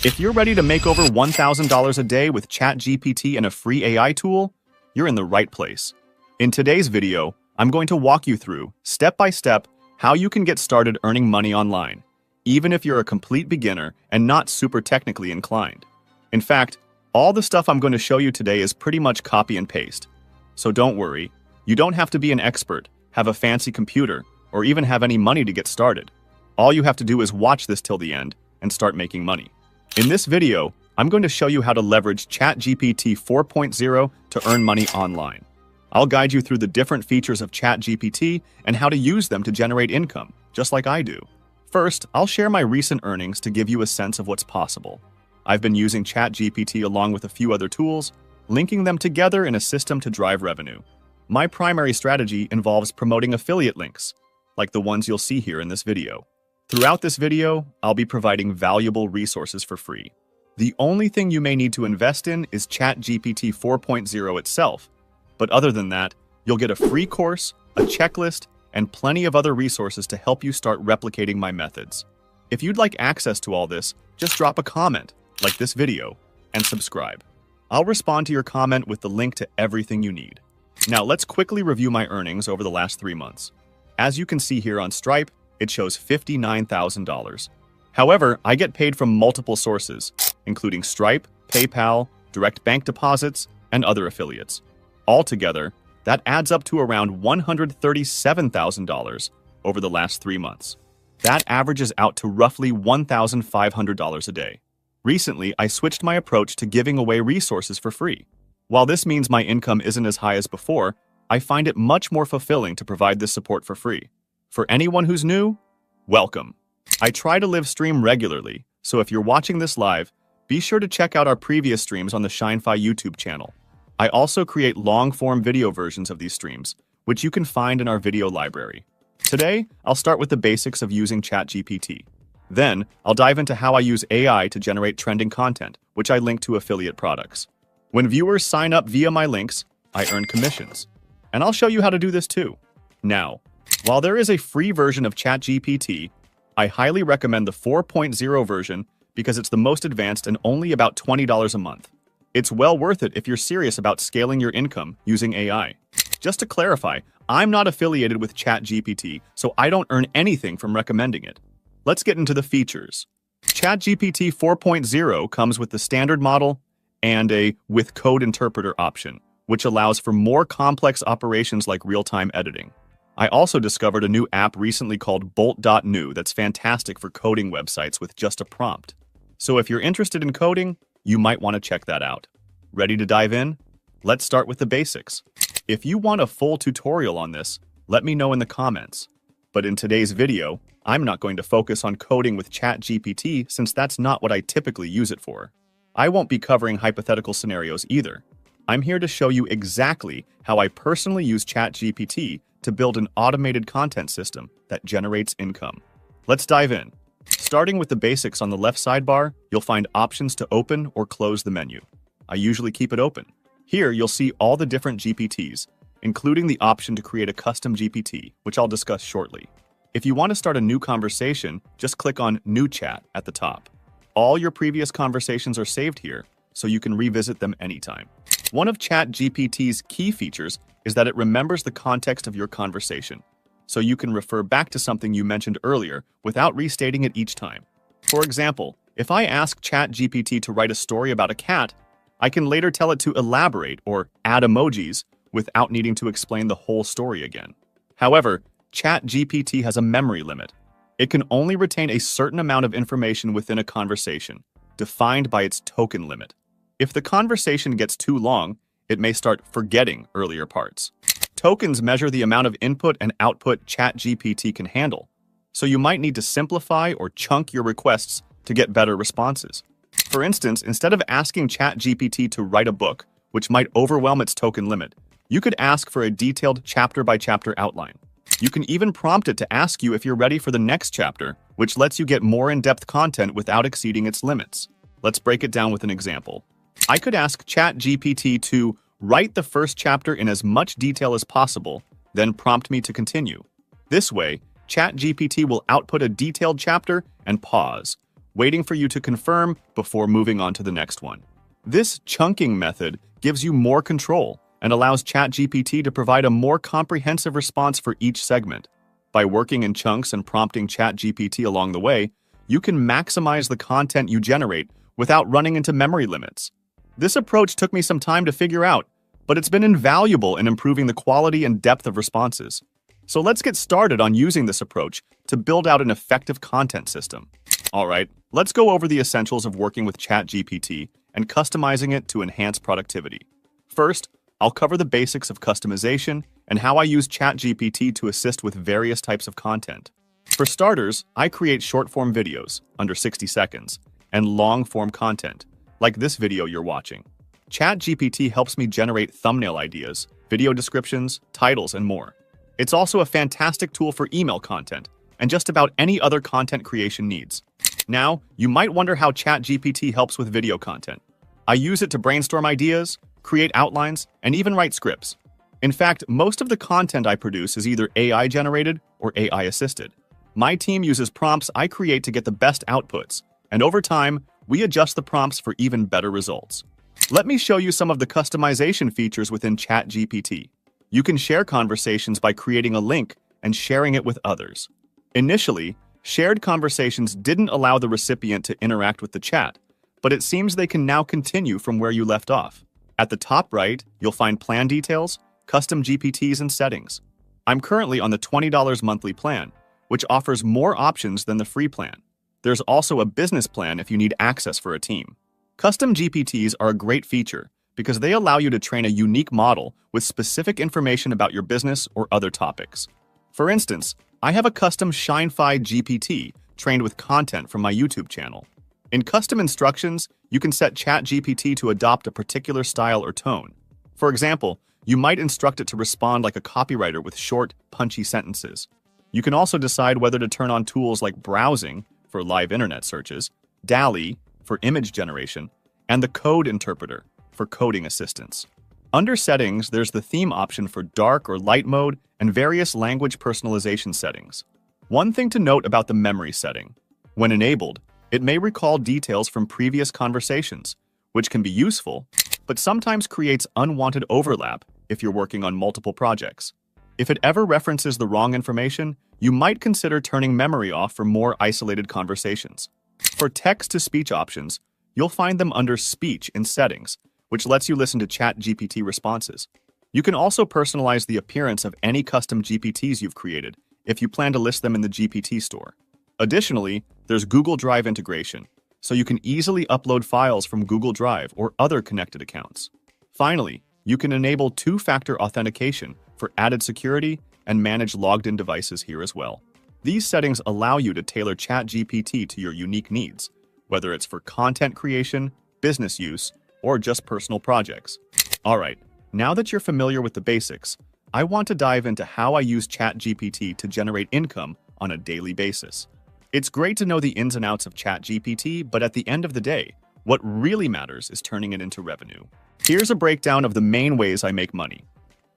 If you're ready to make over $1,000 a day with ChatGPT and a free AI tool, you're in the right place. In today's video, I'm going to walk you through, step by step, how you can get started earning money online, even if you're a complete beginner and not super technically inclined. In fact, all the stuff I'm going to show you today is pretty much copy and paste. So don't worry, you don't have to be an expert, have a fancy computer, or even have any money to get started. All you have to do is watch this till the end and start making money. In this video, I'm going to show you how to leverage ChatGPT 4.0 to earn money online. I'll guide you through the different features of ChatGPT and how to use them to generate income, just like I do. First, I'll share my recent earnings to give you a sense of what's possible. I've been using ChatGPT along with a few other tools, linking them together in a system to drive revenue. My primary strategy involves promoting affiliate links, like the ones you'll see here in this video. Throughout this video, I'll be providing valuable resources for free. The only thing you may need to invest in is ChatGPT 4.0 itself, but other than that, you'll get a free course, a checklist, and plenty of other resources to help you start replicating my methods. If you'd like access to all this, just drop a comment, like this video, and subscribe. I'll respond to your comment with the link to everything you need. Now let's quickly review my earnings over the last 3 months. As you can see here on Stripe, it shows $59,000. However, I get paid from multiple sources, including Stripe, PayPal, direct bank deposits, and other affiliates. Altogether, that adds up to around $137,000 over the last 3 months. That averages out to roughly $1,500 a day. Recently, I switched my approach to giving away resources for free. While this means my income isn't as high as before, I find it much more fulfilling to provide this support for free. For anyone who's new, welcome. I try to live stream regularly, so if you're watching this live, be sure to check out our previous streams on the ShineFi YouTube channel. I also create long-form video versions of these streams, which you can find in our video library. Today, I'll start with the basics of using ChatGPT. Then, I'll dive into how I use AI to generate trending content, which I link to affiliate products. When viewers sign up via my links, I earn commissions. And I'll show you how to do this too. Now, while there is a free version of ChatGPT, I highly recommend the 4.0 version because it's the most advanced and only about $20 a month. It's well worth it if you're serious about scaling your income using AI. Just to clarify, I'm not affiliated with ChatGPT, so I don't earn anything from recommending it. Let's get into the features. ChatGPT 4.0 comes with the standard model and a with code interpreter option, which allows for more complex operations like real-time editing. I also discovered a new app recently called Bolt.new that's fantastic for coding websites with just a prompt. So if you're interested in coding, you might want to check that out. Ready to dive in? Let's start with the basics. If you want a full tutorial on this, let me know in the comments. But in today's video, I'm not going to focus on coding with ChatGPT since that's not what I typically use it for. I won't be covering hypothetical scenarios either. I'm here to show you exactly how I personally use ChatGPT to build an automated content system that generates income. Let's dive in. Starting with the basics on the left sidebar, you'll find options to open or close the menu. I usually keep it open. Here, you'll see all the different GPTs, including the option to create a custom GPT, which I'll discuss shortly. If you want to start a new conversation, just click on New Chat at the top. All your previous conversations are saved here, so you can revisit them anytime. One of ChatGPT's key features is that it remembers the context of your conversation, so you can refer back to something you mentioned earlier without restating it each time. For example, if I ask ChatGPT to write a story about a cat, I can later tell it to elaborate or add emojis without needing to explain the whole story again. However, ChatGPT has a memory limit. It can only retain a certain amount of information within a conversation, defined by its token limit. If the conversation gets too long, it may start forgetting earlier parts. Tokens measure the amount of input and output ChatGPT can handle, so you might need to simplify or chunk your requests to get better responses. For instance, instead of asking ChatGPT to write a book, which might overwhelm its token limit, you could ask for a detailed chapter-by-chapter outline. You can even prompt it to ask you if you're ready for the next chapter, which lets you get more in-depth content without exceeding its limits. Let's break it down with an example. I could ask ChatGPT to write the first chapter in as much detail as possible, then prompt me to continue. This way, ChatGPT will output a detailed chapter and pause, waiting for you to confirm before moving on to the next one. This chunking method gives you more control and allows ChatGPT to provide a more comprehensive response for each segment. By working in chunks and prompting ChatGPT along the way, you can maximize the content you generate without running into memory limits. This approach took me some time to figure out, but it's been invaluable in improving the quality and depth of responses. So let's get started on using this approach to build out an effective content system. All right, let's go over the essentials of working with ChatGPT and customizing it to enhance productivity. First, I'll cover the basics of customization and how I use ChatGPT to assist with various types of content. For starters, I create short-form videos, under 60 seconds, and long-form content, like this video you're watching. ChatGPT helps me generate thumbnail ideas, video descriptions, titles, and more. It's also a fantastic tool for email content and just about any other content creation needs. Now, you might wonder how ChatGPT helps with video content. I use it to brainstorm ideas, create outlines, and even write scripts. In fact, most of the content I produce is either AI-generated or AI-assisted. My team uses prompts I create to get the best outputs, and over time, we adjust the prompts for even better results. Let me show you some of the customization features within ChatGPT. You can share conversations by creating a link and sharing it with others. Initially, shared conversations didn't allow the recipient to interact with the chat, but it seems they can now continue from where you left off. At the top right, you'll find plan details, custom GPTs, and settings. I'm currently on the $20 monthly plan, which offers more options than the free plan. There's also a business plan if you need access for a team. Custom GPTs are a great feature because they allow you to train a unique model with specific information about your business or other topics. For instance, I have a custom Shine-Fi GPT trained with content from my YouTube channel. In custom instructions, you can set ChatGPT to adopt a particular style or tone. For example, you might instruct it to respond like a copywriter with short, punchy sentences. You can also decide whether to turn on tools like browsing for live internet searches, DALL-E for image generation, and the code interpreter for coding assistance. Under settings, there's the theme option for dark or light mode and various language personalization settings. One thing to note about the memory setting: when enabled, it may recall details from previous conversations, which can be useful, but sometimes creates unwanted overlap if you're working on multiple projects. If it ever references the wrong information, you might consider turning memory off for more isolated conversations. For text-to-speech options, you'll find them under Speech in Settings, which lets you listen to ChatGPT responses. You can also personalize the appearance of any custom GPTs you've created if you plan to list them in the GPT store. Additionally, there's Google Drive integration, so you can easily upload files from Google Drive or other connected accounts. Finally, you can enable two-factor authentication for added security and manage logged-in devices here as well. These settings allow you to tailor ChatGPT to your unique needs, whether it's for content creation, business use, or just personal projects. All right, now that you're familiar with the basics, I want to dive into how I use ChatGPT to generate income on a daily basis. It's great to know the ins and outs of ChatGPT, but at the end of the day, what really matters is turning it into revenue. Here's a breakdown of the main ways I make money: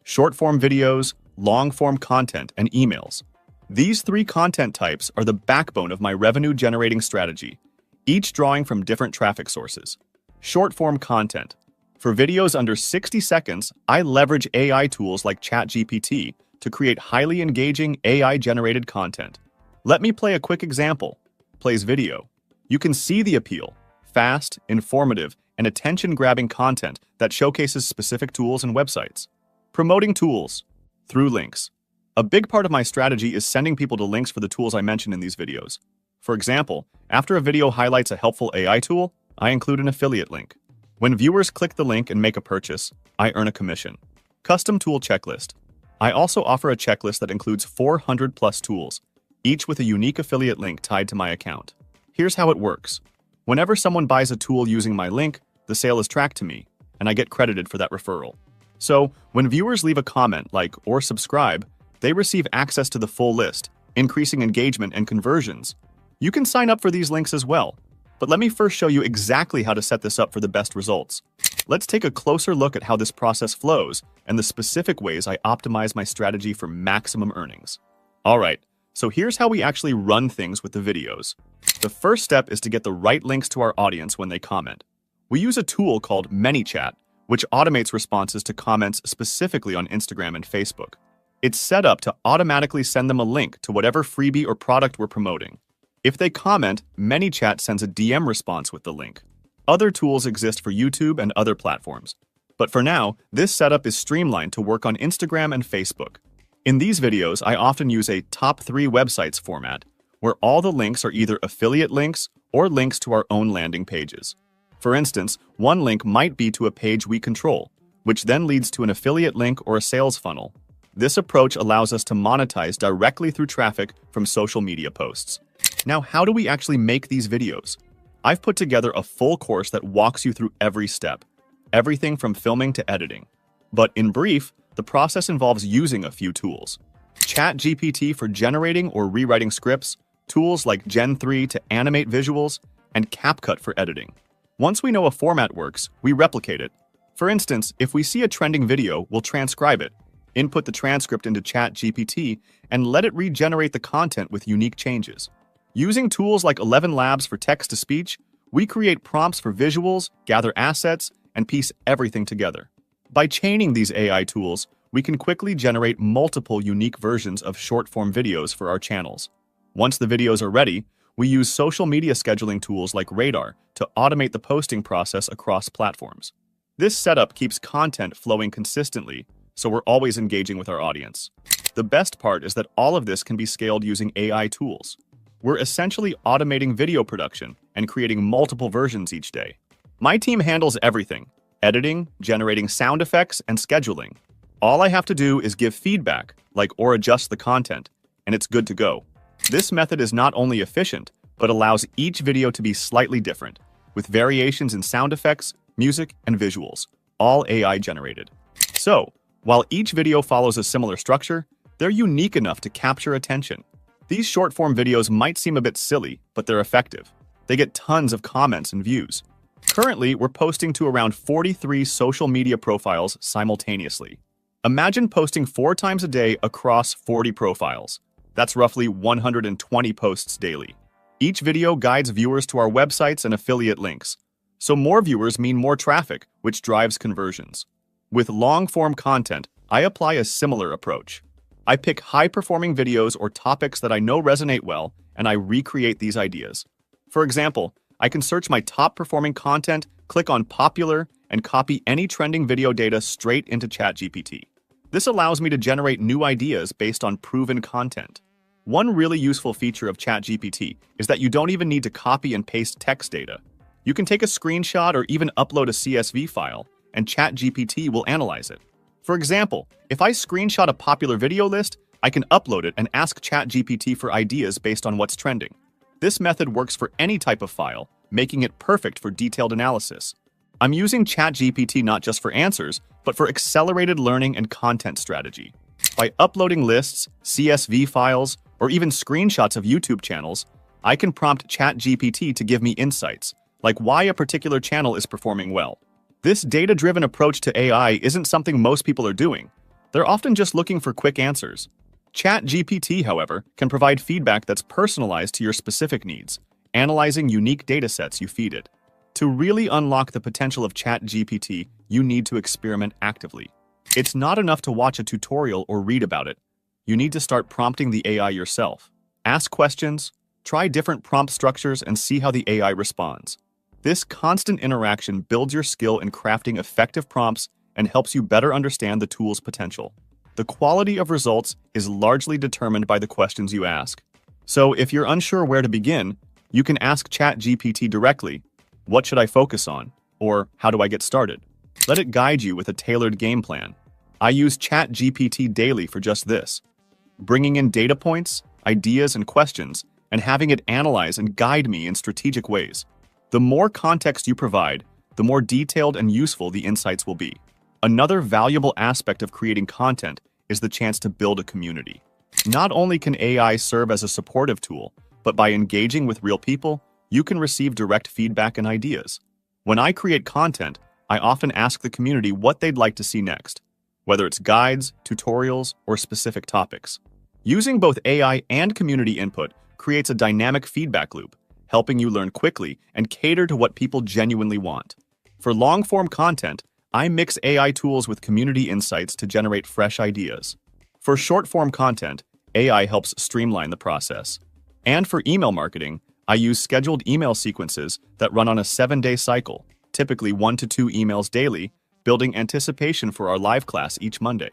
short-form videos, long-form content, and emails. These three content types are the backbone of my revenue-generating strategy, each drawing from different traffic sources. Short-form content. For videos under 60 seconds, I leverage AI tools like ChatGPT to create highly engaging AI-generated content. Let me play a quick example. Plays video. You can see the appeal: fast, informative, and attention-grabbing content that showcases specific tools and websites. Promoting tools through links. A big part of my strategy is sending people to links for the tools I mention in these videos. For example, after a video highlights a helpful AI tool, I include an affiliate link. When viewers click the link and make a purchase, I earn a commission. Custom tool checklist. I also offer a checklist that includes 400+ tools, each with a unique affiliate link tied to my account. Here's how it works. Whenever someone buys a tool using my link, the sale is tracked to me, and I get credited for that referral. So, when viewers leave a comment, like, or subscribe, they receive access to the full list, increasing engagement and conversions. You can sign up for these links as well, but let me first show you exactly how to set this up for the best results. Let's take a closer look at how this process flows and the specific ways I optimize my strategy for maximum earnings. All right, So here's how we actually run things with the videos. The first step is to get the right links to our audience when they comment. We use a tool called ManyChat, which automates responses to comments specifically on Instagram and Facebook. It's set up to automatically send them a link to whatever freebie or product we're promoting. If they comment, ManyChat sends a DM response with the link. Other tools exist for YouTube and other platforms. But for now, this setup is streamlined to work on Instagram and Facebook. In these videos, I often use a top 3 websites format, where all the links are either affiliate links or links to our own landing pages. For instance, one link might be to a page we control, which then leads to an affiliate link or a sales funnel. This approach allows us to monetize directly through traffic from social media posts. Now, how do we actually make these videos? I've put together a full course that walks you through every step, everything from filming to editing. But in brief, the process involves using a few tools. ChatGPT for generating or rewriting scripts, tools like Gen 3 to animate visuals, and CapCut for editing. Once we know a format works, we replicate it. For instance, if we see a trending video, we'll transcribe it, input the transcript into ChatGPT, and let it regenerate the content with unique changes. Using tools like 11 Labs for text-to-speech, we create prompts for visuals, gather assets, and piece everything together. By chaining these AI tools, we can quickly generate multiple unique versions of short-form videos for our channels. Once the videos are ready, we use social media scheduling tools like Radar to automate the posting process across platforms. This setup keeps content flowing consistently, so we're always engaging with our audience. The best part is that all of this can be scaled using AI tools. We're essentially automating video production and creating multiple versions each day. My team handles everything: editing, generating sound effects, and scheduling. All I have to do is give feedback, or adjust the content, and it's good to go. This method is not only efficient, but allows each video to be slightly different, with variations in sound effects, music, and visuals, all AI generated. So, while each video follows a similar structure, they're unique enough to capture attention. These short-form videos might seem a bit silly, but they're effective. They get tons of comments and views. Currently, we're posting to around 43 social media profiles simultaneously. Imagine posting 4 times a day across 40 profiles. That's roughly 120 posts daily. Each video guides viewers to our websites and affiliate links. So more viewers mean more traffic, which drives conversions. With long-form content, I apply a similar approach. I pick high-performing videos or topics that I know resonate well, and I recreate these ideas. For example, I can search my top-performing content, click on Popular, and copy any trending video data straight into ChatGPT. This allows me to generate new ideas based on proven content. One really useful feature of ChatGPT is that you don't even need to copy and paste text data. You can take a screenshot or even upload a CSV file, and ChatGPT will analyze it. For example, if I screenshot a popular video list, I can upload it and ask ChatGPT for ideas based on what's trending. This method works for any type of file, making it perfect for detailed analysis. I'm using ChatGPT not just for answers, but for accelerated learning and content strategy. By uploading lists, CSV files, or even screenshots of YouTube channels, I can prompt ChatGPT to give me insights, like why a particular channel is performing well. This data-driven approach to AI isn't something most people are doing. They're often just looking for quick answers. ChatGPT, however, can provide feedback that's personalized to your specific needs, analyzing unique datasets you feed it. To really unlock the potential of ChatGPT, you need to experiment actively. It's not enough to watch a tutorial or read about it. You need to start prompting the AI yourself. Ask questions, try different prompt structures, and see how the AI responds. This constant interaction builds your skill in crafting effective prompts and helps you better understand the tool's potential. The quality of results is largely determined by the questions you ask. So if you're unsure where to begin, you can ask ChatGPT directly, "What should I focus on?" or "How do I get started?" Let it guide you with a tailored game plan. I use ChatGPT daily for just this, bringing in data points, ideas, and questions, and having it analyze and guide me in strategic ways. The more context you provide, the more detailed and useful the insights will be. Another valuable aspect of creating content is the chance to build a community. Not only can AI serve as a supportive tool, but by engaging with real people, you can receive direct feedback and ideas. When I create content, I often ask the community what they'd like to see next, whether it's guides, tutorials, or specific topics. Using both AI and community input creates a dynamic feedback loop, helping you learn quickly and cater to what people genuinely want. For long-form content, I mix AI tools with community insights to generate fresh ideas. For short-form content, AI helps streamline the process. And for email marketing, I use scheduled email sequences that run on a 7-day cycle, typically 1 to 2 emails daily, building anticipation for our live class each Monday.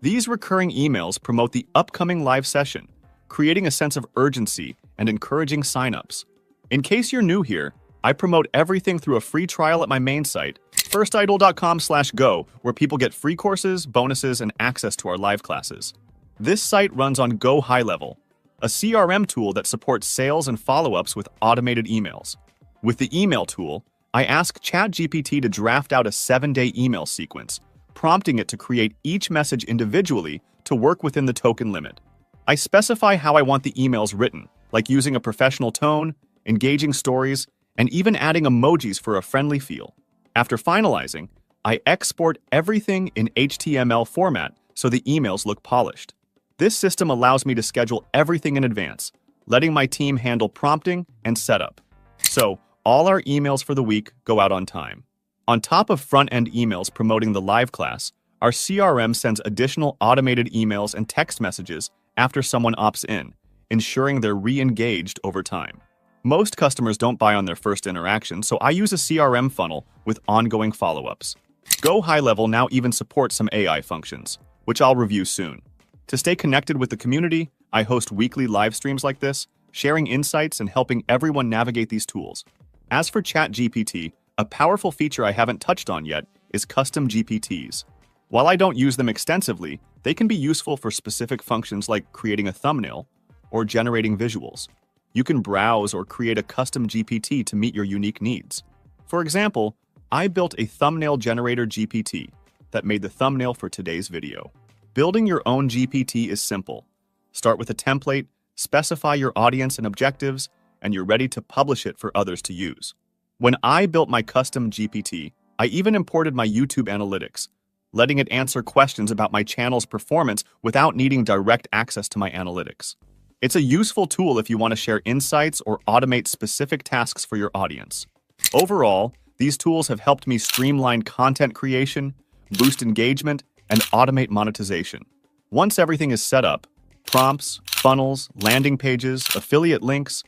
These recurring emails promote the upcoming live session, creating a sense of urgency and encouraging signups. In case you're new here, I promote everything through a free trial at my main site, firstidol.com/go, where people get free courses, bonuses, and access to our live classes. This site runs on Go High Level, a CRM tool that supports sales and follow-ups with automated emails. With the email tool, I ask ChatGPT to draft out a 7-day email sequence, prompting it to create each message individually to work within the token limit. I specify how I want the emails written, like using a professional tone, engaging stories, and even adding emojis for a friendly feel. After finalizing, I export everything in HTML format so the emails look polished. This system allows me to schedule everything in advance, letting my team handle prompting and setup. So, all our emails for the week go out on time. On top of front-end emails promoting the live class, our CRM sends additional automated emails and text messages after someone opts in, ensuring they're re-engaged over time. Most customers don't buy on their first interaction, so I use a CRM funnel with ongoing follow-ups. Go High Level now even supports some AI functions, which I'll review soon. To stay connected with the community, I host weekly live streams like this, sharing insights and helping everyone navigate these tools. As for ChatGPT, a powerful feature I haven't touched on yet is custom GPTs. While I don't use them extensively, they can be useful for specific functions like creating a thumbnail or generating visuals. You can browse or create a custom GPT to meet your unique needs. For example, I built a thumbnail generator GPT that made the thumbnail for today's video. Building your own GPT is simple. Start with a template, specify your audience and objectives, and you're ready to publish it for others to use. When I built my custom GPT, I even imported my YouTube analytics, letting it answer questions about my channel's performance without needing direct access to my analytics. It's a useful tool if you want to share insights or automate specific tasks for your audience. Overall, these tools have helped me streamline content creation, boost engagement, and automate monetization. Once everything is set up, prompts, funnels, landing pages, affiliate links,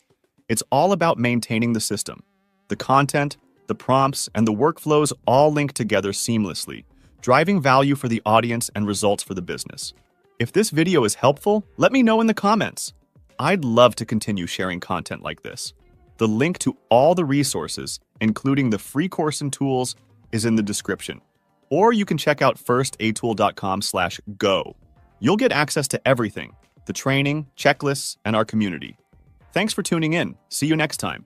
it's all about maintaining the system. The content, the prompts, and the workflows all link together seamlessly, driving value for the audience and results for the business. If this video is helpful, let me know in the comments. I'd love to continue sharing content like this. The link to all the resources, including the free course and tools, is in the description. Or you can check out firstatool.com/go. You'll get access to everything, the training, checklists, and our community. Thanks for tuning in. See you next time.